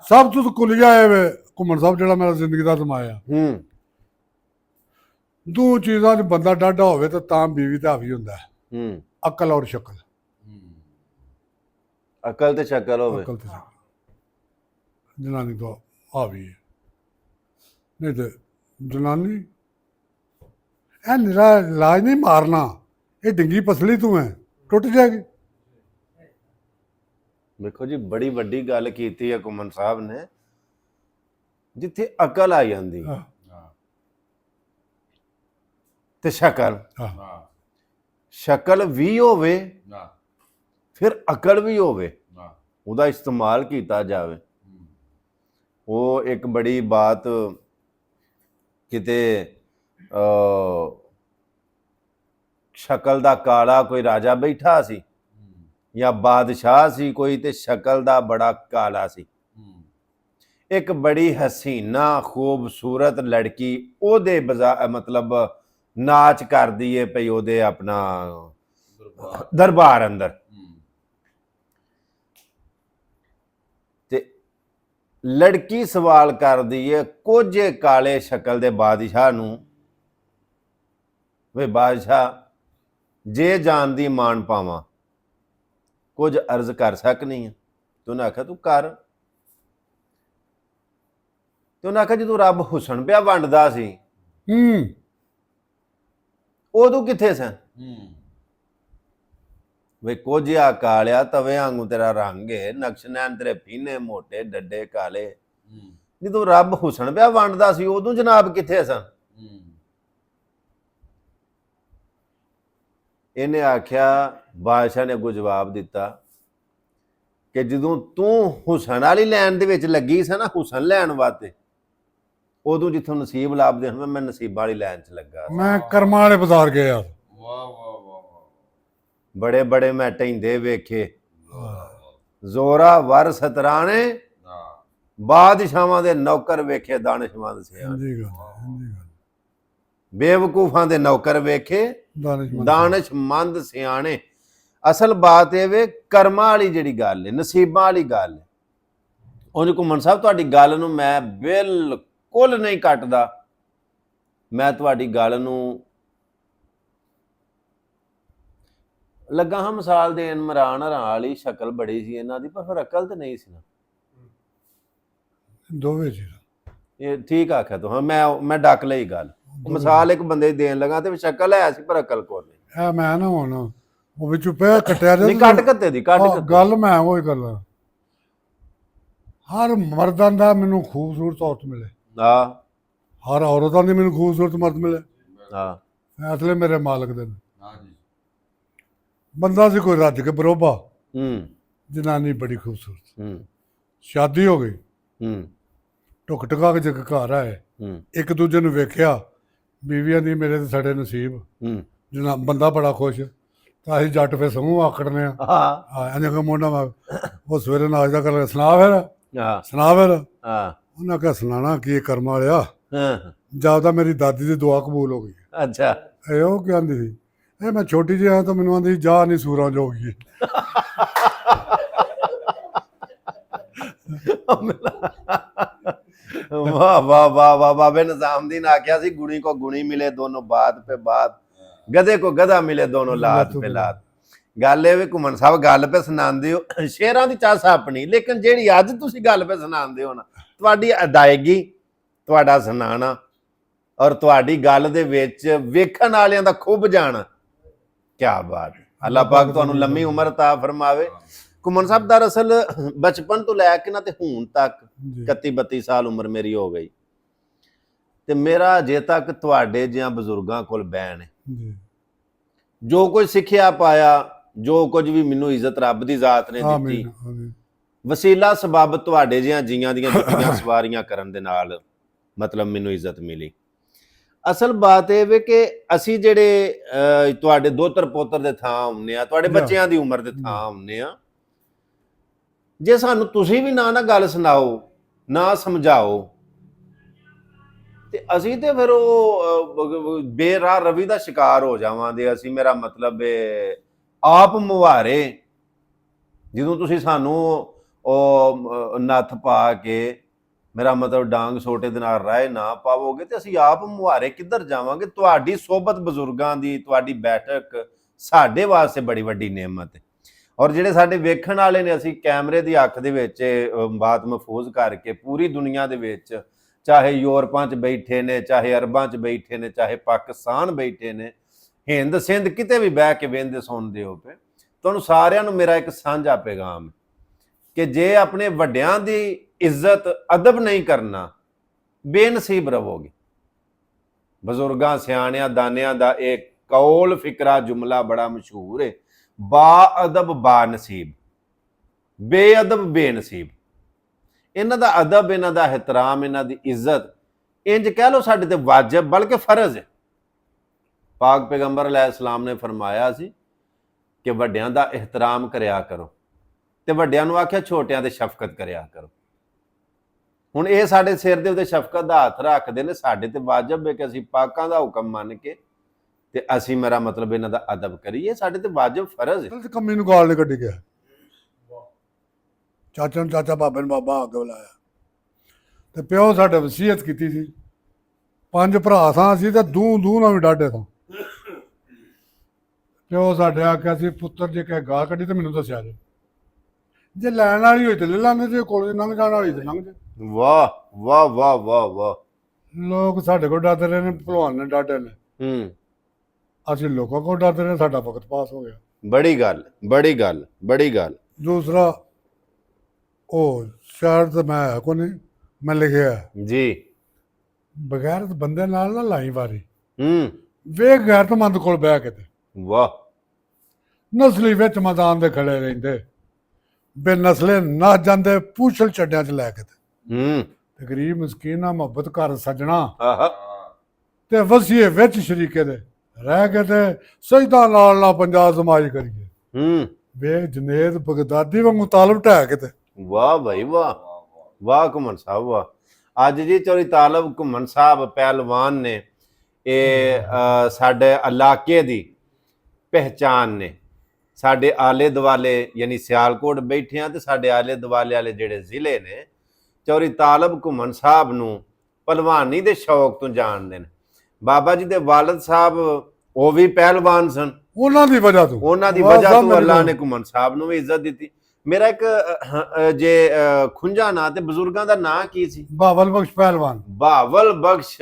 ਸਭ ਤੋਂ ਕੁਲੀਆ ਹੈ ਵੇ ਘੁੰਮਣ ਸਾਹਿਬ ਜਿਹੜਾ ਮੇਰਾ ਜ਼ਿੰਦਗੀ ਦਾ ਸਮਾਇਆ। ਦੋ ਚੀਜ਼ਾਂ 'ਚ ਬੰਦਾ ਡਾਢਾ ਹੋਵੇ ਤਾਂ ਬੀਵੀ ਤੇ ਹਾਵੀ ਹੁੰਦਾ ਹੈ, ਅਕਲ ਔਰ ਸ਼ਕਲ। ਅਕਲ ਤੇ ਸ਼ਕਲ ਹੋਵੇ, ਅਕਲ ਤੇ ਸ਼ਕਲ ਜਨਾਨੀ ਤੋਂ ਹਾਵੀ ਹੈ, ਨਹੀਂ ਤੇ ਜਨਾਨੀ ਇਹ ਨਿਰਾ ਲਾਜ ਨਹੀਂ ਮਾਰਨਾ, ਇਹ ਡਿੰਗੀ ਪਸਲੀ ਤੂੰ ਹੈ, ਟੁੱਟ ਜਾਏਗੀ। ਵੇਖੋ ਜੀ ਬੜੀ ਵੱਡੀ ਗੱਲ ਕੀਤੀ ਹੈ ਘੁੰਮਣ ਸਾਹਿਬ ਨੇ, ਜਿੱਥੇ ਅਕਲ ਆ ਜਾਂਦੀ ਤੇ ਸ਼ਕਲ, ਸ਼ਕਲ ਵੀ ਹੋਵੇ ਫਿਰ ਅਕਲ ਵੀ ਹੋਵੇ, ਉਹਦਾ ਇਸਤੇਮਾਲ ਕੀਤਾ ਜਾਵੇ। ਉਹ ਇੱਕ ਬੜੀ ਬਾਤ ਕਿਤੇ ਸ਼ਕਲ ਦਾ ਕਾਲਾ ਕੋਈ ਰਾਜਾ ਬੈਠਾ ਸੀ ਜਾਂ ਬਾਦਸ਼ਾਹ ਸੀ ਕੋਈ, ਤੇ ਸ਼ਕਲ ਦਾ ਬੜਾ ਕਾਲਾ ਸੀ। ਇੱਕ ਬੜੀ ਹਸੀਨਾ ਖੂਬਸੂਰਤ ਲੜਕੀ ਉਹਦੇ ਮਤਲਬ ਨਾਚ ਕਰਦੀ ਏ ਪਈ ਉਹਦੇ ਆਪਣਾ ਦਰਬਾਰ ਅੰਦਰ, ਤੇ ਲੜਕੀ ਸਵਾਲ ਕਰਦੀ ਏ ਕੋਝੇ ਕਾਲੇ ਸ਼ਕਲ ਦੇ ਬਾਦਸ਼ਾਹ ਨੂੰ, ਵੇ ਬਾਦਸ਼ਾਹ ਜੇ ਜਾਨ ਦੀ ਮਾਣ ਪਾਵਾਂ ਕੁਝ ਅਰਜ਼ ਕਰ ਸਕਨੀ ਆ? ਤੇ ਉਹਨੇ ਆਖਿਆ ਤੂੰ ਕਰ। ਤੇ ਉਹਨੇ ਆਖਿਆ ਜਦੋਂ ਰੱਬ ਹੁਸਨ ਪਿਆ ਵੰਡਦਾ ਸੀ ਉਦੋਂ ਕਿੱਥੇ ਸਨ? ਵੇ ਕੋਝਿਆ ਕਾਲਿਆ ਤਵੇ ਵਾਂਗੂ ਤੇਰਾ ਰੰਗ ਏ, ਨਕਸ਼ ਨੈਣ ਤੇਰੇ ਫੀਨੇ ਮੋਟੇ ਡੱਡੇ ਕਾਲੇ, ਜਦੋਂ ਰੱਬ ਹੁਸਨ ਪਿਆ ਵੰਡਦਾ ਸੀ ਉਦੋਂ ਜਨਾਬ ਕਿੱਥੇ ਸਨ? ਇਹਨੇ ਆਖਿਆ, ਬਾਦਸ਼ਾਹ ਨੇ ਅੱਗੋਂ ਜਵਾਬ ਦਿੱਤਾ ਕਿ ਜਦੋਂ ਤੂੰ ਹੁਸਨ ਵਾਲੀ ਲਾਈਨ ਦੇ ਵਿੱਚ ਲੱਗੀ ਸੀ ਨਾ, ਹੁਸਨ ਲੈਣ ਵਾਸਤੇ, ਉਦੋਂ ਜਿੱਥੋਂ ਨਸੀਬ ਲੱਭਦੇ ਹੁਣ ਮੈਂ ਨਸੀਬਾਂ ਵਾਲੀ ਲਾਈਨ 'ਚ ਲੱਗਾ, ਮੈਂ ਕਰਮਾਂ ਵਾਲੇ ਬਾਜ਼ਾਰ ਗਿਆ ਯਾਰ। ਬੜੇ ਬੜੇ ਮੈਂ ਟੈਂਦੇ ਵੇਖੇ, ਜ਼ੋਰਾ ਵਰ ਸਤਰਾਣੇ, ਬਾਦਸ਼ਾਹਾਂ ਦੇ ਨੌਕਰ ਵੇਖੇ ਦਾਨਿਸ਼ਮੰਦ ਸਿਆਣੇ, ਬੇਵਕੂਫਾਂ ਦੇ ਨੌਕਰ ਵੇਖੇ ਦਾਨਿਸ਼ਮੰਦ ਸਿਆਣੇ। ਅਸਲ ਬਾਤ ਇਹ ਵੇ ਕਰਮਾਂ ਵਾਲੀ ਜਿਹੜੀ ਗੱਲ ਹੈ, ਨਸੀਬਾਂ ਵਾਲੀ ਗੱਲ ਹੈ। ਉਂਝ ਘੁੰਮਣ ਸਾਹਿਬ ਤੁਹਾਡੀ ਗੱਲ ਨੂੰ ਮੈਂ ਬਿਲਕੁਲ ਨਹੀਂ ਕੱਟਦਾ, ਮੈਂ ਤੁਹਾਡੀ ਗੱਲ ਨੂੰ ਲੱਗਾ ਹਾਂ ਮਿਸਾਲ ਦੇਣ। ਇਮਰਾਨ ਹਰਾਂ ਵਾਲੀ ਸ਼ਕਲ ਬੜੀ ਸੀ ਇਹਨਾਂ ਦੀ, ਪਰ ਫਿਰ ਅਕਲ ਤੇ ਨਹੀਂ ਸੀ ਨਾ, ਦੋਵੇਂ ਚੀਜ਼ਾਂ। ਇਹ ਠੀਕ ਆਖਿਆ ਤੂੰ, ਹਾਂ ਮੈਂ ਡੱਕ ਲਈ ਗੱਲ। ਮਿਸਾਲ ਇੱਕ ਬੰਦੇ ਦੀ ਦੇਣ ਲੱਗਾ ਤੇ ਸ਼ਕਲ ਹੈ ਸੀ ਪਰ ਅਕਲ ਕੋਲ ਨਹੀਂ। ਇਹ ਮੈਂ ਨਾ ਹੁਣ ਉਹ ਵਿੱਚੋਂ ਪਿਆ ਕੱਟਿਆ ਨਹੀਂ, ਕੱਟ ਕੱਤੇ ਦੀ ਕੱਟ ਗੱਲ ਮੈਂ ਉਹੀ ਕਰਦਾ। ਹਰ ਮਰਦਾਂ ਦਾ ਮੈਨੂੰ ਖੂਬਸੂਰਤ ਔਰਤ ਮਿਲੇ, ਹਰ ਔਰਤਾਂ ਦੀ ਮੈਨੂੰ ਖੂਬਸੂਰਤ ਮਰਦ ਮਿਲੇ, ਫੈਸਲੇ ਮੇਰੇ ਮਾਲਕ ਦੇ ਨੇ। ਬੰਦਾ ਸੀ ਕੋਈ ਰੱਜ ਕੇ ਬਰੋਬਾ, ਜਨਾਨੀ ਬੜੀ ਖੂਬਸੂਰਤ, ਸ਼ਾਦੀ ਹੋ ਗਈ, ਟੁਕ ਟੁਕਾ ਕੇ ਜਗ ਘਰ ਆਏ, ਇੱਕ ਦੂਜੇ ਨੂੰ ਵੇਖਿਆ, ਬੀਵੀਆਂ ਦੀ ਮੇਰੇ ਤੇ ਸਾਡੇ ਨਸੀਬ, ਜਨਾ ਬੰਦਾ ਬੜਾ ਖੁਸ਼, ਤਾਂ ਅਸੀਂ ਜੱਟ ਫਿਰ ਸਮੂਹ ਆਕੜਨੇ ਆ ਮੋਢਾ ਮਾਰ, ਉਹ ਸਵੇਰੇ ਨਾਸ਼ਤਾ ਕਰ ਸੁਣਾ ਫਿਰ ਉਹਨਾਂ ਕਿਹਾ ਸੁਣਾਣਾ ਕੀ ਕਰਮਾਂ ਵਾਲਿਆ, ਜਿਆਦਾ ਮੇਰੀ ਦਾਦੀ ਦੀ ਦੁਆ ਕਬੂਲ ਹੋ ਗਈ। ਅੱਛਾ, ਇਹ ਉਹ ਕੀ ਆਂਦੀ ਸੀ, ਇਹ ਮੈਂ ਛੋਟੀ ਜਿਹੀ ਆ ਤਾਂ ਮੈਨੂੰ ਆਂਦੀ ਜਾ ਨਹੀਂ ਸੂਰਾਂ ਜੋਗੀ। ਵਾਹ ਵਾਹ ਵਾਹ ਵਾਹ, ਬਾਬੇ ਨਿਜ਼ਾਮਦੀਨ ਆਖਿਆ ਸੀ ਗੁਣੀ ਕੋ ਗੁਣੀ ਮਿਲੇ ਦੋਨੋਂ ਬਾਤ ਪੇ ਬਾਤ, ਗਧੇ ਕੋ ਗਧਾ ਮਿਲੇ ਦੋਨੋਂ ਲਾਤ ਪੇ ਲਾਤ। ਗੱਲ ਇਹ ਵੀ ਘੁੰਮਣ ਸਾਹਿਬ ਗੱਲ ਪੇ ਸੁਣਾਉਂਦੇ ਹੋ, ਸ਼ੇਰਾਂ ਦੀ ਚਾਸ ਆਪਣੀ, ਲੇਕਿਨ ਜਿਹੜੀ ਅੱਜ ਤੁਸੀਂ ਗੱਲ ਪੇ ਸੁਣਾਉਂਦੇ ਹੋ ਨਾ, ਤੁਹਾਡੀ ਅਦਾਇਗੀ, ਤੁਹਾਡਾ ਸੁਣਾਣਾ ਔਰ ਤੁਹਾਡੀ ਗੱਲ ਦੇ ਵਿੱਚ ਵੇਖਣ ਵਾਲਿਆਂ ਦਾ ਖੁੱਭ ਜਾਣਾ, ਕਿਆ ਬਾਤ। ਅੱਲਾਹ ਪਾਕ ਤੁਹਾਨੂੰ ਲੰਮੀ ਉਮਰ ਤਾ ਫਰਮਾਵੇ। ਘੁੰਮਣ ਸਾਹਿਬ ਦਰਅਸਲ ਬਚਪਨ ਤੋਂ ਲੈ ਕੇ ਨਾ ਤੇ ਹੁਣ ਤੱਕ 31-32 ਸਾਲ ਉਮਰ ਮੇਰੀ ਹੋ ਗਈ, ਤੇ ਮੇਰਾ ਅਜੇ ਤੱਕ ਤੁਹਾਡੇ ਜਿਹਾ ਬਜ਼ੁਰਗਾਂ ਕੋਲ ਬੈਣ ਹੈ। ਜੋ ਕੁਝ ਸਿੱਖਿਆ ਪਾਇਆ, ਜੋ ਕੁਝ ਵੀ ਮੈਨੂੰ ਇੱਜ਼ਤ ਰੱਬ ਦੀ ਜ਼ਾਤ ਨੇ ਦਿੱਤੀ, ਵਸੀਲਾ ਸਬਬ ਤੁਹਾਡੇ ਜਿਹਾ ਜੀਆਂ ਦੀਆਂ ਜੁੱਤੀਆਂ ਸਵਾਰੀਆਂ ਕਰਨ ਦੇ ਨਾਲ ਮਤਲਬ ਮੈਨੂੰ ਇੱਜ਼ਤ ਮਿਲੀ। ਅਸਲ ਬਾਤ ਇਹ ਵੇ ਕਿ ਅਸੀਂ ਜਿਹੜੇ ਤੁਹਾਡੇ ਦੋਤਰ ਪੋਤਰ ਦੇ ਥਾਂ ਆਉਂਦੇ ਆ, ਤੁਹਾਡੇ ਬੱਚਿਆਂ ਦੀ ਉਮਰ ਦੇ ਥਾਂ ਆਉਂਦੇ ਆ, ਜੇ ਸਾਨੂੰ ਤੁਸੀਂ ਵੀ ਨਾ ਗੱਲ ਸੁਣਾਓ, ਨਾ ਸਮਝਾਓ, ਤੇ ਅਸੀਂ ਤੇ ਫਿਰ ਉਹ ਬੇਰਾਹ ਰਵੀ ਦਾ ਸ਼ਿਕਾਰ ਹੋ ਜਾਵਾਂਗੇ। ਅਸੀਂ, ਮੇਰਾ ਮਤਲਬ ਆਪ ਮੁਹਾਰੇ, ਜਦੋਂ ਤੁਸੀਂ ਸਾਨੂੰ ਉਹ ਨੱਥ ਪਾ ਕੇ, ਮੇਰਾ ਮਤਲਬ ਡਾਂਗ ਸੋਟੇ ਦੇ ਨਾਲ ਰਾਏ ਨਾ ਪਾਵੋਗੇ ਤੇ ਅਸੀਂ ਆਪ ਮੁਹਾਰੇ ਕਿੱਧਰ ਜਾਵਾਂਗੇ। ਤੁਹਾਡੀ ਸੋਬਤ ਬਜ਼ੁਰਗਾਂ ਦੀ, ਤੁਹਾਡੀ ਬੈਠਕ ਸਾਡੇ ਵਾਸਤੇ ਬੜੀ ਵੱਡੀ ਨਿਆਮਤ ਹੈ। ਔਰ ਜਿਹੜੇ ਸਾਡੇ ਵੇਖਣ ਵਾਲੇ ਨੇ, ਅਸੀਂ ਕੈਮਰੇ ਦੀ ਅੱਖ ਦੇ ਵਿੱਚ ਬਾਤ ਮਹਿਫੂਜ਼ ਕਰਕੇ ਪੂਰੀ ਦੁਨੀਆ ਦੇ ਵਿੱਚ, ਚਾਹੇ ਯੂਰਪਾਂ 'ਚ ਬੈਠੇ ਨੇ, ਚਾਹੇ ਅਰਬਾਂ 'ਚ ਬੈਠੇ ਨੇ, ਚਾਹੇ ਪਾਕਿਸਤਾਨ ਬੈਠੇ ਨੇ, ਹਿੰਦ ਸਿੰਧ ਕਿਤੇ ਵੀ ਬਹਿ ਕੇ ਵੇਖਦੇ ਸੁਣਦੇ ਹੋ ਪਏ, ਤੁਹਾਨੂੰ ਸਾਰਿਆਂ ਨੂੰ ਮੇਰਾ ਇੱਕ ਸਾਂਝਾ ਪੈਗਾਮ ਹੈ ਕਿ ਜੇ ਆਪਣੇ ਵੱਡਿਆਂ ਦੀ ਇੱਜ਼ਤ ਅਦਬ ਨਹੀਂ ਕਰਨਾ, ਬੇਨਸੀਬ ਰਹੋਗੇ। ਬਜ਼ੁਰਗਾਂ ਸਿਆਣਿਆਂ ਦਾਨਿਆਂ ਦਾ ਇਹ ਕੌਲ ਫਿਕਰਾ ਜੁਮਲਾ ਬੜਾ ਮਸ਼ਹੂਰ ਹੈ, ਬਾ ਅਦਬ ਬਾ ਨਸੀਬ, ਬੇਅਦਬ ਬੇਨਸੀਬ। ਇਹਨਾਂ ਦਾ ਅਦਬ, ਇਹਨਾਂ ਦਾ ਇਹਤਰਾਮ, ਇਹਨਾਂ ਦੀ ਇੱਜ਼ਤ ਇੰਜ ਕਹਿ ਲਓ ਸਾਡੇ ਤੇ ਵਾਜਬ ਬਲਕਿ ਫਰਜ਼ ਹੈ। ਪਾਕ ਪੈਗੰਬਰ अलैहिस्सलाम ਨੇ ਫਰਮਾਇਆ ਸੀ ਕਿ ਵੱਡਿਆਂ ਦਾ ਇਹਤਰਾਮ ਕਰਿਆ ਕਰੋ, ਤੇ ਵੱਡਿਆਂ ਨੂੰ ਆਖਿਆ ਛੋਟਿਆਂ ਤੇ ਸ਼ਫਕਤ ਕਰਿਆ ਕਰੋ। ਹੁਣ ਇਹ ਸਾਡੇ ਸਿਰ ਦੇ ਉੱਤੇ ਸ਼ਫਕਤ ਦਾ ਹੱਥ ਰੱਖਦੇ ਨੇ, ਸਾਡੇ ਤੇ ਵਾਜਬ ਹੈ ਕਿ ਅਸੀਂ ਪਾਕਾਂ ਦਾ ਹੁਕਮ ਮੰਨ ਕੇ ਤੇ ਅਸੀਂ, ਮੇਰਾ ਮਤਲਬ, ਇਹਨਾਂ ਦਾ ਅਦਬ ਕਰੀਏ। ਸਾਡੇ ਤੇ ਵਾਜਬ ਫਰਜ਼ ਹੈ। ਕੰਮੀ ਨੂੰ ਗਾਲ ਨਹੀਂ ਕੱਢੀ ਗਿਆ, ਚਾਚਾ ਨੂੰ ਚਾਚਾ, ਬਾਬੇ ਨੂੰ ਬਾਬਾ ਅੱਗੇ ਬੁਲਾਇਆ। ਤੇ ਪਿਓ ਸਾਡੇ ਵਸੀਅਤ ਕੀਤੀ ਸੀ, 5 ਭਰਾ ਸਾਂ ਅਸੀਂ ਤੇ ਦੂ ਨਾਲ ਵੀ ਡਾਢੇ ਸਾਂ। ਪਿਓ ਸਾਡੇ ਆਖਿਆ ਸੀ, ਪੁੱਤਰ ਜੇ ਕਹੇ ਗਾਲ ਕੱਢੀ ਤੇ ਮੈਨੂੰ ਦੱਸਿਆ ਜੇ ਲੈਣ ਵਾਲੀ ਹੋਈ ਤੇ ਲੈ ਲਾਂਗੇ, ਜੇ ਕੋਲ ਲੰਘ ਜਾਣ ਵਾਲੀ ਤੇ ਲੰਘ ਜਾ। ਵਾਹ ਵਾਹ ਵਾਹ ਵਾਹ ਵਾਹ। ਲੋਕ ਸਾਡੇ ਕੋਲ ਡਰਦੇ ਰਹੇ ਨੇ, ਭਲਵਾਨ ਨੇ ਡਾਢੇ ਨੇ, ਅਸੀਂ ਲੋਕਾਂ ਕੋਲ ਡਰਦੇ ਰਹੇ, ਸਾਡਾ ਵਕਤ ਪਾਸ ਹੋ ਗਿਆ। ਬੜੀ ਗੱਲ, ਬੜੀ ਗੱਲ, ਬੜੀ ਗੱਲ। ਦੂਸਰਾ, ਉਹ ਸ਼ਾਇਰ ਤੇ ਮੈਂ ਕੋ ਨਹੀਂ, ਮੈਂ ਲਿਖਿਆ ਜੀ, ਬਗੈਰਤ ਬੰਦੇ ਨਾਲ ਨਾ ਲਾਈ ਵਾਰੀ, ਵੇਖ ਗੈਰਤਮੰਦ ਕੋਲ ਬਹਿ ਕੇ ਤੇ ਵਾਹ, ਨਸਲੀ ਵਿੱਚ ਮੈਦਾਨ ਦੇ ਖੜੇ ਰਹਿੰਦੇ, ਬੇਨਸਲੇ ਨੱਸ ਜਾਂਦੇ ਪੂਛਲ ਚੱਡਿਆਂ 'ਚ ਲੈ ਕੇ ਤੇ ਗਰੀਬ ਮਸਕੀਨਾ ਮੁਹੱਬਤ ਘਰ ਸੱਜਣਾ ਤੇ ਵਸੀਏ ਵਿੱਚ ਸ਼ਰੀਕੇ ਦੇ ਰਹਿ ਕੇ ਤੇ ਸਜਦਾ ਨਾਲ ਪੰਜਾਬ ਸਮਾਜ ਕਰੀਏ। ਵੇਖ ਜਨੇਦ ਬਗਦਾਦੀ ਵਾਂਗੂ ਤਾਲਬ ਢਹਿ ਕੇ ਤੇ ਵਾਹ ਭਾਈ ਵਾਹ, ਵਾਹ ਘੁੰਮਣ ਸਾਹਿਬ ਵਾਹ। ਅੱਜ ਜੀ ਚੌਧਰੀ ਤਾਲਬ ਘੁੰਮਣ ਸਾਹਿਬ ਪਹਿਲਵਾਨ ਨੇ, ਇਹ ਸਾਡੇ ਇਲਾਕੇ ਦੀ ਪਹਿਚਾਨ ਨੇ। ਸਾਡੇ ਆਲੇ ਦੁਆਲੇ ਯਾਨੀ ਸਿਆਲਕੋਟ ਬੈਠੇ ਆ ਤੇ ਸਾਡੇ ਆਲੇ ਦੁਆਲੇ ਵਾਲੇ ਜਿਹੜੇ ਜ਼ਿਲ੍ਹੇ ਨੇ, ਚੌਧਰੀ ਤਾਲਬ ਘੁੰਮਣ ਸਾਹਿਬ ਨੂੰ ਪਹਿਲਵਾਨੀ ਦੇ ਸ਼ੌਕ ਤੋਂ ਜਾਣਦੇ ਨੇ। ਬਾਬਾ ਜੀ ਦੇ ਵਾਲਦ ਸਾਹਿਬ ਉਹ ਵੀ ਪਹਿਲਵਾਨ ਸਨ, ਉਹਨਾਂ ਦੀ ਵਜ੍ਹਾ ਤੋਂ ਅੱਲਾਹ ਨੇ ਘੁੰਮਣ ਸਾਹਿਬ ਨੂੰ ਵੀ ਇੱਜ਼ਤ ਦਿੱਤੀ। ਮੇਰਾ ਇੱਕ ਜੇ ਖੁੰਝਾ ਨਾਂ ਤੇ ਬਜ਼ੁਰਗਾਂ ਦਾ ਨਾਂ ਕੀ ਸੀ? ਬਾਵਲ ਬਖਸ਼ ਪਹਿਲਵਾਨ। ਬਾਵਲ ਬਖਸ਼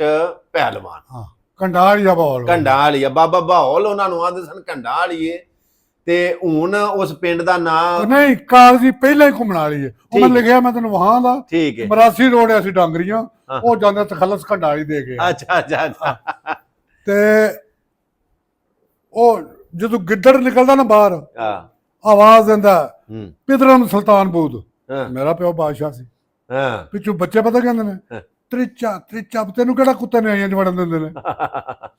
ਪਹਿਲਵਾਨ, ਹਾਂ, ਕੰਡਾਲੀਆ ਬਾਵਲ, ਕੰਡਾਲੀਆ ਬਾਬਾ ਬਾਹੌਲ ਉਹਨਾਂ ਨੂੰ ਆਂਦੇ ਸਨ, ਕੰਡਾਲੀਏ। ਤੇ ਹੁਣ ਉਸ ਪਿੰਡ ਦਾ ਨਾਂ ਨਹੀਂ, ਕਾਗਜ਼ੀ ਪਹਿਲਾਂ ਹੀ ਘੁੰਮਣ ਵਾਲੀ ਹੈ, ਉਹ ਮੈਂ ਲਿਖਿਆ, ਮੈਂ ਤੈਨੂੰ ਵਹਾਂ ਦਾ। ਠੀਕ ਹੈ, ਮਰਾਸੀ ਰੋਡ ਅਸੀਂ ਡਾਂਗਰੀਆਂ, ਉਹ ਜਾਂਦਾ ਤਖਲਸ ਕੰਡਾਲੀ ਦੇ ਕੇ। ਅੱਛਾ ਅੱਛਾ ਅੱਛਾ। ਤੇ ਉਹ ਜਦੋਂ ਗਿੱਦੜ ਨਿਕਲਦਾ ਨਾ ਬਾਹਰ, ਆਵਾਜ਼ ਦਿੰਦਾ, ਪਿਦਰਮ ਸੁਲਤਾਨ ਬੂਦ, ਮੇਰਾ ਪਿਓ ਬਾਦਸ਼ਾਹ ਸੀ। ਪਿੱਛੋਂ ਬੱਚੇ ਪਤਾ ਕਹਿੰਦੇ ਨੇ, ਤ੍ਰਿਚਾ ਤ੍ਰਿਚਾ, ਤੈਨੂੰ ਕਿਹੜਾ ਕੁੱਤੇ ਨੇ ਆਈਆਂ ਚ ਵੜਨ ਦਿੰਦੇ ਨੇ।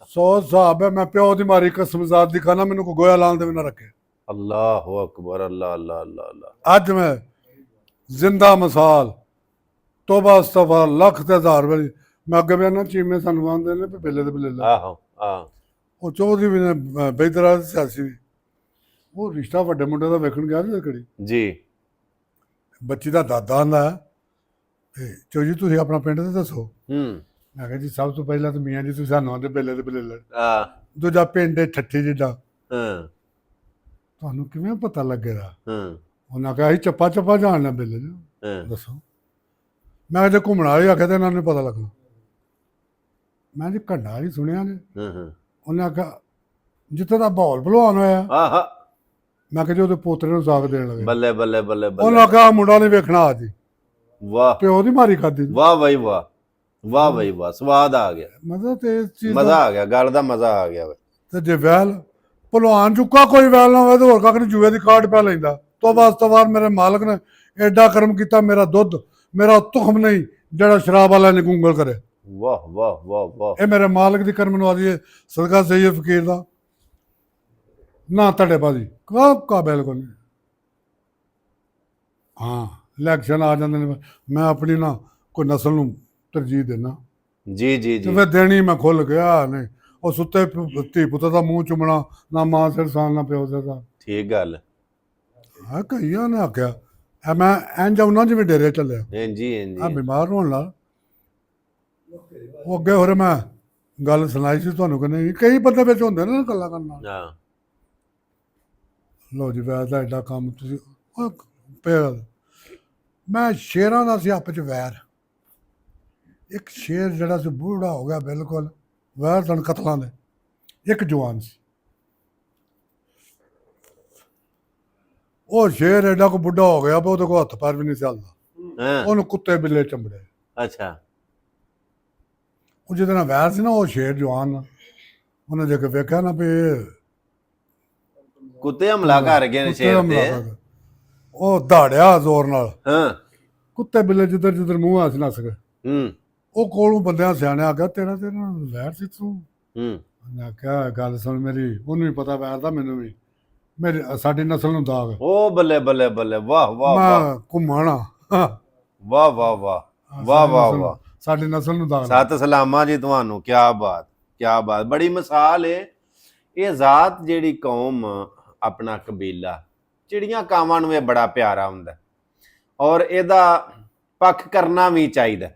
100 ਸਾਹਬ ਹੈ, ਮੈਂ ਪਿਓ ਦੀ ਮਾਰੀ ਕਸਮ ਜ਼ਾਤ ਦੀ ਖਾਣਾ, ਮੈਨੂੰ ਕੋਈ ਗੋਇਆ ਲਾਉਣ ਦੇ ਵੀ ਨਾ ਰੱਖੇ। ਅੱਲਾਹੁ ਅਕਬਰ, ਅੱਲਾ ਅੱਲਾ ਅੱਲਾ ਅੱਲਾ। ਅੱਜ ਮੈਂ ਜ਼ਿੰਦਾ ਮਿਸਾਲ, ਤੋਬਾ ਅਸਤਗਫਾਰ, ਲੱਖ ਤੇ ਹਜ਼ਾਰ ਵਾਰੀ ਮੈਂ ਅੱਗੇ ਵੀ ਨਾ, ਚੀਮੇ ਸਾਨੂੰ ਆਉਂਦੇ ਨੇ ਬਿੱਲੇ ਦੇ ਬਿੱਲੇ। ਆਹੋ ਆਹ, ਉਹ ਚੌਧਰੀ ਵੀ ਨੇ, ਬੇਦਰਾ ਸਿਆਸੀ ਵੀ, ਉਹ ਰਿਸ਼ਤਾ ਵੱਡੇ ਮੁੰਡੇ ਦਾ ਵੇਖਣ ਗਿਆ ਸੀ ਕਿਹੜੀ ਜੀ, ਬੱਚੀ ਦਾ ਦਾਦਾ ਆਂਦਾ, ਤੇ ਚੋ ਜੀ ਤੁਸੀਂ ਆਪਣਾ ਪਿੰਡ ਤੇ ਦੱਸੋ। ਮੈਂ ਕਿਹਾ ਜੀ ਸਭ ਤੋਂ ਪਹਿਲਾਂ ਤਾਂ ਮੀਆਂ ਜੀ ਤੁਸੀਂ ਸਾਨੂੰ ਆਂਦੇ ਬਿੱਲੇ ਦੇ ਬਿੱਲੇ। ਦੂਜਾ ਪਿੰਡ ਠੱਠੀ ਜਿੱਡਾ, ਤੁਹਾਨੂੰ ਕਿਵੇਂ ਪਤਾ ਲੱਗੇਗਾ? ਉਹਨਾਂ ਕਿਹਾ ਅਸੀਂ ਚੱਪਾ ਚੱਪਾ ਜਾਣਨਾ ਬਿੱਲੇ ਚ, ਦੱਸੋ। ਮੈਂ ਜੇ ਘੁੰਮਣ ਵਾਲੀ ਆਖਿਆ ਤੇ ਇਹਨਾਂ ਨੂੰ ਪਤਾ ਲੱਗਣਾ। ਮੈਂ ਜੀ ਘੰਡਾ ਵਾਲੀ ਸੁਣਿਆ ਨੇ। ਉਹਨੇ ਆਖਿਆ ਜਿੱਥੇ ਦਾ ਬਹੌਲ ਭਲਵਾਨ ਹੋਇਆ। ਮੈਂ ਕਿਹਾ ਜੀ ਉਹਦੇ ਪੋਤਰੇ ਨੂੰ ਸਾਗ ਦੇਣ ਲੱਗੇ। ਬੱਲੇ ਬੱਲੇ ਬੱਲੇ। ਉਹਨੇ ਆਖਿਆ ਮੁੰਡਾ ਨੇ ਵੇਖਣਾ ਆ ਜੀ। ਵਾਹ, ਪਿਓ ਦੀ ਮਾਰੀ ਖਾਦੀ। ਵਾਹ ਬਾਈ ਵਾਹ, ਵਾਹ ਬਾਈ ਵਾਹ, ਸਵਾਦ ਆ ਗਿਆ, ਮਤਲਬ ਤੇ ਚੀਜ਼ ਮਜ਼ਾ ਆ ਗਿਆ, ਗੱਲ ਦਾ ਮਜ਼ਾ ਆ ਗਿਆ। ਤੇ ਜੇ ਵੈਲ ਭਲਵਾਨ ਚੁੱਕਾ ਕੋਈ ਵੈਲ ਨਾ ਹੋਵੇ ਤੇ ਹੋਰ ਕੱਖ ਨਹੀਂ, ਜੂਏ ਦੀ ਕਾਰਡ ਪੈ ਲੈਂਦਾ। ਤੋਬਾ ਮੇਰੇ ਮਾਲਕ ਨੇ ਐਡਾ ਕਰਮ ਕੀਤਾ, ਮੇਰਾ ਦੁੱਧ ਮੇਰਾ ਤੁਖਮ ਨਹੀਂ ਜਿਹੜਾ ਸ਼ਰਾਬ ਵਾਲਾ ਨੇ ਗੁੰਗਲ ਕਰੇ। ਵਾਹ ਵਾਹ ਵਾਹ ਵਾਹ, ਇਹ ਮੇਰੇ ਮਾਲਕ ਦੀ ਕਰਮ ਨਵਾਜ਼ੀ ਹੈ, ਸਦਕਾ ਸਈਦ ਫਕੀਰ ਦਾ ਨਾ ਤੁਹਾਡੇ ਬਾਜੀ ਕਾ ਬਿਲਕੁਲ ਨਹੀਂ। ਹਾਂ, ਇਲੈਕਸ਼ਨ ਆ ਜਾਂਦੇ ਨੇ, ਮੈਂ ਆਪਣੀ ਨਾ ਕੋਈ ਨਸਲ ਨੂੰ ਤਰਜੀਹ ਦੇਣਾ। ਜੀ ਜੀ ਜੀ, ਫਿਰ ਦੇਣੀ ਮੈਂ ਖੁੱਲ ਗਿਆ ਨਹੀਂ। ਉਹ ਸੁੱਤੇ ਧੀ ਪੁੱਤ ਦਾ ਮੂੰਹ ਚੁੰਮਣਾ, ਨਾ ਮਾਂ ਸਿਰ ਸਾਲ ਨਾ ਪਿਓ ਸਿਰ ਸਾਲ। ਠੀਕ ਗੱਲ। ਹਾਂ, ਕਈਆਂ ਨੇ ਆਖਿਆ ਐ ਮੈਂ ਐਂ ਜਾਉਣਾ ਜਿਵੇਂ ਡੇਰੇ ਚੱਲਿਆ ਹਾਂਜੀ ਆ ਹਾਂਜੀ ਬਿਮਾਰ ਹੋਣ ਨਾਲ ਉਹ ਅੱਗੇ ਹੋਰ ਮੈਂ ਗੱਲ ਸੁਣਾਈ ਸੀ ਤੁਹਾਨੂੰ ਕਿ ਨਹੀਂ ਕਈ ਬੰਦੇ ਵਿੱਚ ਹੁੰਦੇ ਨੇ ਨਾ ਗੱਲਾਂ ਕਰਨ ਨਾਲ ਹਾਂ ਲਓ ਜੀ ਵੈਰ ਦਾ ਐਡਾ ਕੰਮ ਤੁਸੀਂ ਉਹ ਪਿਆ ਮੈਂ ਸ਼ੇਰਾਂ ਦਾ ਸੀ ਆਪਸ ਚ ਵੈਰ ਇੱਕ ਸ਼ੇਰ ਜਿਹੜਾ ਸੀ ਬੂढ़ा ਹੋ ਗਿਆ ਬਿਲਕੁਲ ਵੈਰ ਸਨ ਕਤਲਾਂ ਦੇ ਇੱਕ ਜਵਾਨ ਸੀ ਉਹ ਸ਼ੇਰ ਐਡਾ ਕੋ ਬੁੱਢਾ ਹੋ ਗਿਆ ਵੀ ਉਹਦੇ ਕੋਲ ਹੱਥ ਪੈਰ ਵੀ ਨਹੀਂ ਚੱਲਦਾ ਹਾਂ ਉਹਨੂੰ ਕੁੱਤੇ ਬਿੱਲੇ ਚੰਬੜੇ ਅੱਛਾ ਉਹ ਜਿਹਦੇ ਨਾਲ ਵੈਰ ਸੀ ਨਾ ਉਹ ਸ਼ੇਰ ਜਵਾਨ ਉਹਨੇ ਜੇ ਕੇ ਵੇਖਿਆ ਨਾ ਵੀ ਇਹ ਕੁੱਤੇ ਹਮਲਾ ਕਰ ਗਏ ਨੇ ਕੁੱਤੇ ਸ਼ੇਰ ਹਮਲਾ ਤੇ ਕਰ- ਉਹ ਦਹਾੜਿਆ ਜ਼ੋਰ ਨਾਲ ਹਾਂ ਕੁੱਤੇ ਬਿੱਲੇ ਜਿੱਧਰ ਜਿੱਧਰ ਮੂੰਹ ਹੱਥ ਨੱਸ ਗਏ ਹੂੰ ਉਹ ਕੋਲੋਂ ਬੰਦਿਆਂ ਸਿਆਣੇ ਆ ਗਿਆ ਤੇਰਾ ਵੈਰ ਸੀ ਤੂੰ ਹੂੰ ਮੈਂ ਕਿਹਾ ਗੱਲ ਸੁਣ ਮੇਰੀ ਉਹਨੂੰ ਵੀ ਪਤਾ ਵੈਰ ਦਾ ਮੈਨੂੰ ਵੀ ਮੇਰੀ ਸਾਡੀ ਨਸਲ ਨੂੰ ਦਾਗ ਉਹ ਬੱਲੇ ਬੱਲੇ ਬੱਲੇ ਵਾਹ ਵਾਹ ਵਾਹ ਮੈਂ ਘੁੰਮਣਾ ਵਾਹ ਵਾਹ ਵਾਹ ਵਾਹ ਵਾਹ ਵਾਹ ਸਾਡੀ ਨਸਲ ਨੂੰ ਦਾਗ ਸਤ ਸਲਾਮਾ ਜੀ ਤੁਹਾਨੂੰ ਕੀ ਬਾਤ ਬੜੀ ਮਿਸਾਲ ਏ ਇਹ ਜ਼ਾਤ ਜਿਹੜੀ ਕੌਮ ਆਪਣਾ ਕਬੀਲਾ ਚਿੜੀਆਂ ਕਾਵਾਂ ਨੂੰ ਇਹ ਬੜਾ ਪਿਆਰਾ ਹੁੰਦਾ ਔਰ ਇਹਦਾ ਪੱਖ ਕਰਨਾ ਵੀ ਚਾਹੀਦਾ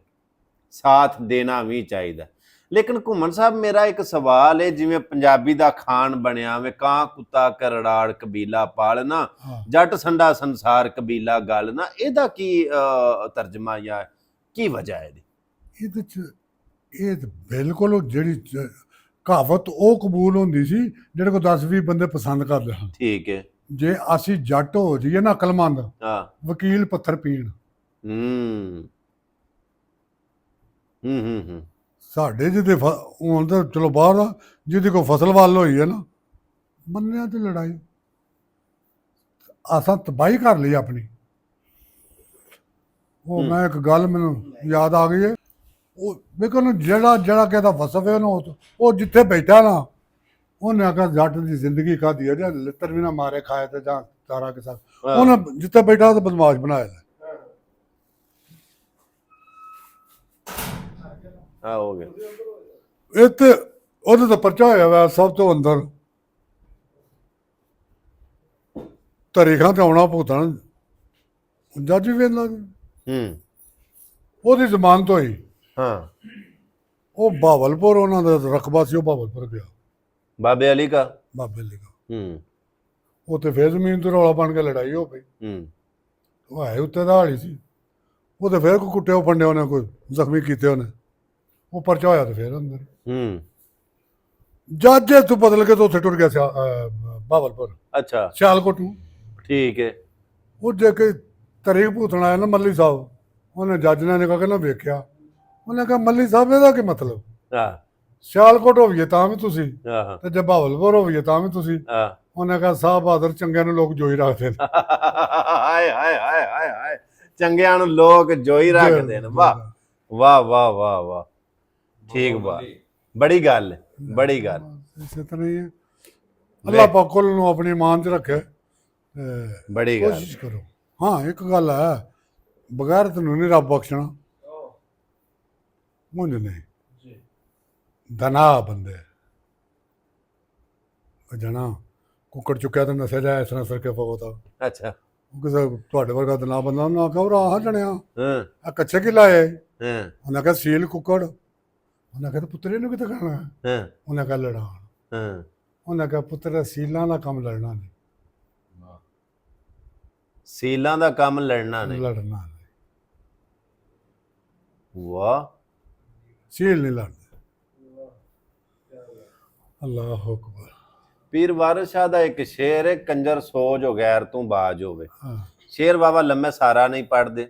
ਸਾਥ ਦੇਣਾ ਵੀ ਚਾਹੀਦਾ ਲੇਕਿਨ ਘੁੰਮਣ ਸਾਹਿਬ ਮੇਰਾ ਇੱਕ ਸਵਾਲ ਹੈ ਜਿਵੇਂ ਪੰਜਾਬੀ ਦਾ ਖਾਨ ਬਣਿਆ ਵੇ ਕਾਂ ਕੁੱਤਾ ਕਰੜਾੜ ਕਬੀਲਾ ਪਾਲ ਨਾ ਜੱਟ ਸੰਡਾ ਸੰਸਾਰ ਕਬੀਲਾ ਗੱਲ ਨਾ ਇਹਦਾ ਕੀ ਤਰਜਮਾ ਜਾਂ ਕੀ ਵਜ੍ਹਾ ਹੈ ਇਹਦੀ ਇਹਦੇ ਚ ਇਹ ਤਾਂ ਬਿਲਕੁਲ ਉਹ ਜਿਹੜੀ ਕਹਾਵਤ ਉਹ ਕਬੂਲ ਹੁੰਦੀ ਸੀ ਜਿਹੜੇ ਕੋ 10-20 ਬੰਦੇ ਪਸੰਦ ਕਰਦੇ ਹਨ ਠੀਕ ਹੈ ਜੇ ਅਸੀਂ ਜੱਟ ਹੋ ਜਾਈਏ ਨਾ ਅਕਲਮੰਦ ਹਾਂ ਵਕੀਲ ਪੱਥਰ ਪੀਣ ਹੂੰ ਹੂੰ ਹੂੰ ਹੂੰ ਸਾਡੇ ਜਿਹਦੇ ਹੁਣ ਤਾਂ ਚਲੋ ਬਾਹਰ ਆ ਜਿਹਦੀ ਕੋਈ ਫਸਲ ਵੱਲ ਹੋਈ ਹੈ ਨਾ ਬੰਨਿਆਂ ਤੇ ਲੜਾਈ ਅਸਾਂ ਤਬਾਹੀ ਕਰ ਲਈ ਆਪਣੀ ਉਹ ਮੈਂ ਇੱਕ ਗੱਲ ਮੈਨੂੰ ਯਾਦ ਆ ਗਈ ਹੈ ਉਹ ਵੇਖੋ ਨਾ ਜਿਹੜਾ ਕਿਹਦਾ ਵਸਫ ਹੈ ਉਹਨੂੰ ਉਹ ਜਿੱਥੇ ਬੈਠਾ ਨਾ ਉਹਨੇ ਆਖਿਆ ਜੱਟ ਦੀ ਜ਼ਿੰਦਗੀ ਕਾਹਦੀ ਹੈ ਜਾਂ ਲਿੱਤਰ ਵੀ ਨਾ ਮਾਰੇ ਖਾਏ ਤੇ ਜਾਂ ਤਾਰਾ ਕੇ ਸਾਥ ਉਹਨੇ ਜਿੱਥੇ ਬੈਠਾ ਤਾਂ ਬਦਮਾਸ਼ ਬਣਾਇਆ ਆ ਹੋ ਗਿਆ ਇੱਥੇ ਉਹਦੇ ਤਾਂ ਪਰਚਾ ਹੋਇਆ ਵਾ ਸਭ ਤੋਂ ਅੰਦਰ ਤਾਰੀਖਾਂ ਤੇ ਆਉਣਾ ਭੁਗਤਣ ਜੱਜ ਵੀ ਵੇਂਦਾ ਉਹਦੀ ਜ਼ਮਾਨਤ ਹੋਈ ਹਾਂ ਉਹ ਬਾਵਲਪੁਰ ਉਹਨਾਂ ਦਾ ਰਕਬਾ ਸੀ ਉਹ ਬਾਵਲਪੁਰ ਗਿਆ ਬਾਬੇ ਅਲੀ ਕਾ ਬਾਬੇ ਲਈ ਹੂੰ ਉਹ ਤੇ ਫੇਰ ਜ਼ਮੀਨ ਤੇ ਰੌਲਾ ਬਣ ਕੇ ਲੜਾਈ ਹੋ ਪਈ ਉਹ ਹੈ ਉੱਤੇ ਦਾ ਹਾਲੀ ਸੀ ਉਹ ਤੇ ਫੇਰ ਕੋਈ ਕੁੱਟਿਓ ਫੰਡਿਆ ਉਹਨੇ ਕੋਈ ਜ਼ਖਮੀ ਕੀਤੇ ਉਹਨੇ ਉਹ ਪਰਚਾ ਹੋਇਆ ਤੇ ਫੇਰ ਅੰਦਰ ਜੱਜ ਤੂੰ ਬਦਲ ਕੇ ਤਾਂ ਉੱਥੇ ਟੁਰ ਗਿਆ ਸੀ ਬਾਵਲਪੁਰ ਅੱਛਾ ਸਿਆਲਕੋਟ ਨੂੰ ਠੀਕ ਹੈ ਉਹ ਜੇ ਕਿ ਤਾਰੀਖ ਭੂਤਣ ਆਇਆ ਨਾ ਮੱਲੀ ਸਾਹਿਬ ਉਹਨੇ ਜੱਜ ਨੇ ਨਿਕਾ ਕੇ ਨਾ ਵੇਖਿਆ ਉਹਨੇ ਕਿਹਾ ਮੱਲੀ ਸਾਹਿਬ ਇਹਦਾ ਕੀ ਮਤਲਬ ਹਾਂ ਸਿਆਲਕੋਟ ਹੋਈਏ ਤਾਂ ਵੀ ਤੁਸੀਂ ਹਾਂ ਤੇ ਜੇ ਬਾਵਲਪੁਰ ਹੋਈਏ ਤਾਂ ਵੀ ਤੁਸੀਂ ਹਾਂ ਉਹਨੇ ਕਿਹਾ ਸਾਹਿਬ ਬਹਾਦਰ ਚੰਗਿਆਂ ਨੂੰ ਲੋਕ ਜੋਈ ਰੱਖਦੇ ਨੇ ਹਾਏ ਹਾਏ ਹਾਏ ਹਾਏ ਹਾਏ ਚੰਗਿਆਂ ਨੂੰ ਲੋਕ ਜੋਈ ਰੱਖਦੇ ਨੇ ਵਾਹ ਵਾਹ ਵਾਹ ਵਾਹ ਵਾਹ ਠੀਕ ਬਾਤ ਬੜੀ ਗੱਲ ਬੜੀ ਗੱਲ ਇਸੇ ਤਰ੍ਹਾਂ ਹੀ ਹੈ ਅੱਲਾਹ ਪਾਕ ਨੂੰ ਆਪਣੀ ਇਮਾਨ 'ਚ ਰੱਖੇ ਬੜੀ ਗੱਲ ਕੋਸ਼ਿਸ਼ ਕਰੋ ਹਾਂ ਇੱਕ ਗੱਲ ਹੈ ਬਗੈਰ ਤੈਨੂੰ ਨਹੀਂ ਰੱਬ ਬਖਸ਼ਣਾ ਮੁੰਜ ਨਹੀਂ ਧਨਾ ਬੰਦੇ ਜਣਾ ਕੁੱਕੜ ਚੁੱਕਿਆ ਤਾਂ ਨਸਿਆ ਜਾ ਇਸ ਤਰ੍ਹਾਂ ਸਰਕੇ ਫੋਤਾ ਅੱਛਾ ਉਹ ਕਿਸੇ ਤੁਹਾਡੇ ਵਰਗਾ ਧਨਾ ਬੰਦਾ ਉਹਨਾਂ ਆਖਿਆ ਉਹ ਰਾਹ ਜਣਿਆ ਹਾਂ ਆ ਕੱਚੇ ਕੀ ਲਾਏ ਹਾਂ ਉਹਨਾਂ ਕਿਹਾ ਸੀਲ ਕੁੱਕੜ ਉਹਨਾਂ ਕਿਹਾ ਪੁੱਤਰੇ ਨੂੰ ਕਿਤੇ ਖਾਣਾ ਹਾਂ ਉਹਨਾਂ ਕਿਹਾ ਲੜਾਣ ਹਾਂ ਉਹਨਾਂ ਕਿਹਾ ਪੁੱਤਰ ਸੀਲਾਂ ਦਾ ਕੰਮ ਲੜਨਾ ਨਹੀਂ ਸੀਲਾਂ ਦਾ ਕੰਮ ਲੜਨਾ ਨਹੀਂ ਲੜਨਾ ਨਹੀਂ ਵਾਹ ਸੀਲ ਨਹੀਂ ਲੜਦੇ ਅੱਲਾਹੁ ਅਕਬਰ ਪੀਰ ਵਾਰਿਸ ਸ਼ਾਹ ਦਾ ਇੱਕ ਸ਼ੇਰ ਹੈ ਕੰਜਰ ਸੋਜ ਹੋ ਗੈਰ ਤੂੰ ਬਾਜ ਹੋਵੇ ਹਾਂ ਸ਼ੇਰ ਬਾਬਾ ਲੰਮੇ ਸਾਰਾ ਨਹੀਂ ਪੜਦੇ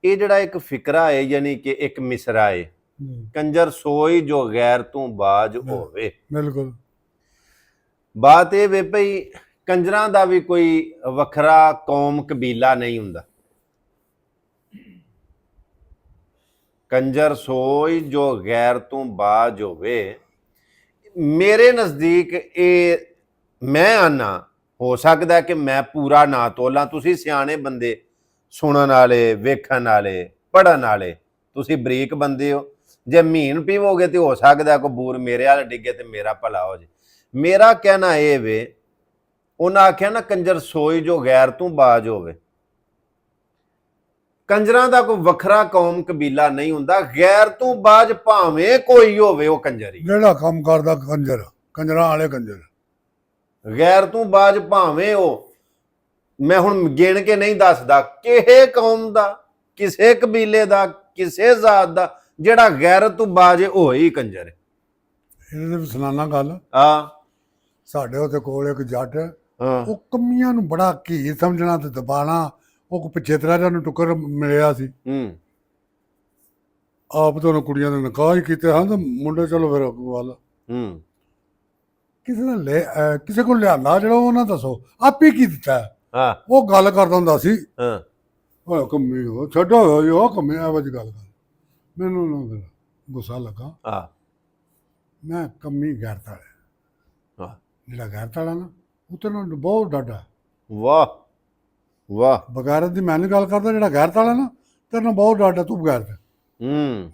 ਇਹ ਜਿਹੜਾ ਇੱਕ ਫਿਕਰਾ ਹੈ ਯਾਨੀ ਕਿ ਇੱਕ ਮਿਸਰਾ ਹੈ ਕੰਜਰ ਸੋਈ ਜੋ ਗੈਰ ਤੂੰ ਬਾਜ ਹੋਵੇ ਬਿਲਕੁਲ ਬਾਤ ਇਹ ਵੇ ਭਈ ਕੰਜਰਾਂ ਦਾ ਵੀ ਕੋਈ ਵੱਖਰਾ ਕੌਮ ਕਬੀਲਾ ਨਹੀਂ ਹੁੰਦਾ ਕੰਜਰ ਸੋਈ ਜੋ ਗੈਰ ਤੂੰ ਬਾਜ ਹੋਵੇ ਮੇਰੇ ਨਜ਼ਦੀਕ ਇਹ ਮੈਂ ਆਨਾ ਹੋ ਸਕਦਾ ਕਿ ਮੈਂ ਪੂਰਾ ਨਾ ਤੋਲਾਂ ਤੁਸੀਂ ਸਿਆਣੇ ਬੰਦੇ ਸੁਣਨ ਵਾਲੇ ਵੇਖਣ ਵਾਲੇ ਪੜ੍ਹਨ ਵਾਲੇ ਤੁਸੀਂ ਬਰੀਕ ਬੰਦੇ ਹੋ ਜੇ ਮਹੀਨ ਪੀਵੋਗੇ ਤੇ ਹੋ ਸਕਦਾ ਕੋ ਬੂਰ ਮੇਰੇ ਵਾਲ ਡਿੱਗੇ ਤੇ ਮੇਰਾ ਭਲਾ ਹੋ ਜੇ ਮੇਰਾ ਕਹਿਣਾ ਇਹ ਵੇ ਉਹਨਾਂ ਆਖਿਆ ਨਾ ਕੰਜਰ ਸੋਈ ਜੋ ਗੈਰ ਤੂੰ ਬਾਜ ਹੋਵੇ ਕੰਜਰਾਂ ਦਾ ਕੋਈ ਵੱਖਰਾ ਕੌਮ ਕਬੀਲਾ ਨਹੀਂ ਹੁੰਦਾ, ਗੈਰ ਤੋਂ ਬਾਜ ਭਾਵੇਂ ਕੋਈ ਹੋਵੇ ਉਹ ਕੰਜਰ ਹੀ। ਜਿਹੜਾ ਕੰਮ ਕਰਦਾ ਕੰਜਰ, ਕੰਜਰਾਂ ਵਾਲੇ ਕੰਜਰ। ਗੈਰ ਤੋਂ ਬਾਜ ਭਾਵੇਂ ਉਹ, ਮੈਂ ਹੁਣ ਗਿਣ ਕੇ ਨਹੀਂ ਦੱਸਦਾ, ਕਿਸੇ ਕੌਮ ਦਾ, ਕਿਸੇ ਕਬੀਲੇ ਦਾ, ਕਿਸੇ ਜ਼ਾਤ ਦਾ, ਜਿਹੜਾ ਗੈਰਤ ਤੋਂ ਬਾਜ ਉਹ ਹੀ ਕੰਜਰ ਹੈ। ਇਹਦੇ ਵਿੱਚ ਸੁਣਾਣਾ ਗੱਲ। ਆ ਸਾਡੇ ਉੱਥੇ ਕੋਲ ਇੱਕ ਜੱਟ, ਹਾਂ ਉਹ ਕਮੀਆਂ ਨੂੰ ਬੜਾ ਘੀ ਸਮਝਣਾ ਤੇ ਦਬਾਣਾ। ਉਹ ਪਛੇਤਰਾ ਜਿਹਾ ਨੂੰ ਟੁੱਕਰ ਮਿਲਿਆ ਸੀ, ਆਪ ਦੋਨੋਂ ਕੁੜੀਆਂ ਦੇ ਨਿਕਾਹ ਹੀ ਕੀਤੇ ਹਨ ਤੇ ਮੁੰਡੇ ਚਲੋ ਫਿਰ ਵੱਲ ਕਿਸੇ ਨੇ ਕਿਸੇ ਕੋਲ ਲਿਆਂਦਾ, ਜਿਹੜਾ ਉਹਨਾਂ ਦੱਸੋ ਆਪ ਹੀ ਕੀ ਦਿੱਤਾ। ਹਾਂ ਉਹ ਗੱਲ ਕਰਦਾ ਹੁੰਦਾ ਸੀ, ਹਾਂ ਉਹ ਕਮੀ ਉਹ ਛੱਡੋ ਉਹ ਕਮੀ ਆਵਾਜ਼ ਗੱਲ ਕਰ। ਮੈਨੂੰ ਨਾ ਫਿਰ ਗੁੱਸਾ ਲੱਗਾ। ਹਾਂ ਮੈਂ ਕਮੀ ਗੈਰਤ ਵਾਲਾ, ਹਾਂ ਜਿਹੜਾ ਗੈਰਤ ਵਾਲਾ ਨਾ ਉਹ ਤੇ ਨਾ ਬਹੁਤ ਡਾਡਾ। ਵਾਹ ਵਾਹ ਬਗੈਰਤ ਦੀ ਮੈਂ ਨਹੀਂ ਗੱਲ ਕਰਦਾ, ਜਿਹੜਾ ਗੈਰਤ ਵਾਲਾ ਨਾ ਤੇਰੇ ਨਾਲ ਬਹੁਤ ਡਾਡਾ, ਤੂੰ ਬਗੈਰਤ।